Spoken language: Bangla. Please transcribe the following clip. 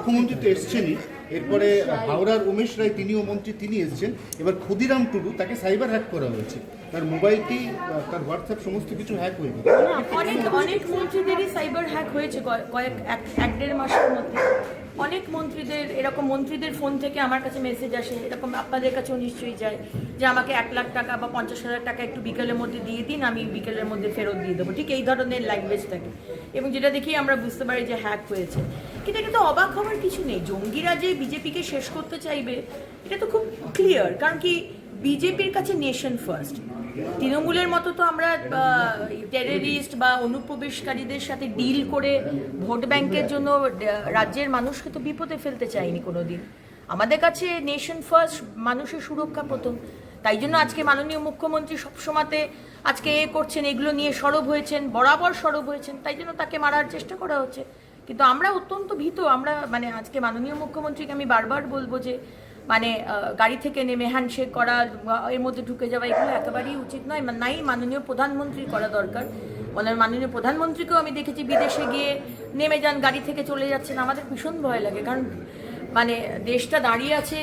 মুখ্যমন্ত্রী তো এসছেনই, এরপরে হাওড়ার উমেশ রায় তিনিও মন্ত্রী, তিনি এসছেন। এবার ক্ষুদিরাম টুডু, তাকে সাইবার হ্যাক করা হয়েছে, তার মোবাইলটি, তার হোয়াটসঅ্যাপ সমস্ত কিছু হ্যাক হয়ে গেছে। অনেক অনেক মন্ত্রীদেরই সাইবার হ্যাক হয়েছে এক দেড় মাসের মধ্যে। অনেক মন্ত্রীদের এরকম, মন্ত্রীদের ফোন থেকে আমার কাছে মেসেজ আসে, এরকম আপনাদের কাছেও নিশ্চয়ই যায়, যে আমাকে 1,00,000 টাকা বা 50,000 টাকা একটু বিকেলের মধ্যে দিয়ে দিন, আমি বিকেলের মধ্যে ফেরত দিয়ে দেবো। ঠিক এই ধরনের ল্যাঙ্গুয়েজ থাকে, এবং যেটা দেখি আমরা বুঝতে পারি যে হ্যাক হয়েছে। কিন্তু এটা তো অবাক হওয়ার কিছু নেই। জঙ্গিরা যে বিজেপিকে শেষ করতে চাইবে এটা তো খুব ক্লিয়ার, কারণ কি বিজেপির কাছে নেশন ফার্স্ট। তৃণমূলের মতো তো আমরা টেররিস্ট বা অনুপ্রবেশকারীদের সাথে ডিল করে ভোট ব্যাংকের জন্য রাজ্যের মানুষকে তো বিপদে ফেলতে চাইনি কোনোদিন। আমাদের কাছে নেশন ফার্স্ট, মানুষের সুরক্ষা প্রথম। তাই জন্য আজকে মাননীয় মুখ্যমন্ত্রী সবসময়তে আজকে করছেন, এগুলো নিয়ে সরব হয়েছেন, বরাবর সরব হয়েছেন, তাই জন্য তাকে মারার চেষ্টা করা হচ্ছে। কিন্তু আমরা অত্যন্ত ভীত। আমরা আজকে মাননীয় মুখ্যমন্ত্রীকে আমি বারবার বলবো যে গাড়ি থেকে নেমে হ্যান্ডশেক করা, এর মধ্যে ঢুকে যাওয়া, এগুলো একেবারেই উচিত নয়। নাই মাননীয় প্রধানমন্ত্রীর করা দরকার। মাননীয় প্রধানমন্ত্রীকেও আমি দেখেছি বিদেশে গিয়ে নেমে যান, গাড়ি থেকে চলে যাচ্ছেন। আমাদের ভীষণ ভয় লাগে, কারণ দেশটা দাঁড়িয়ে আছে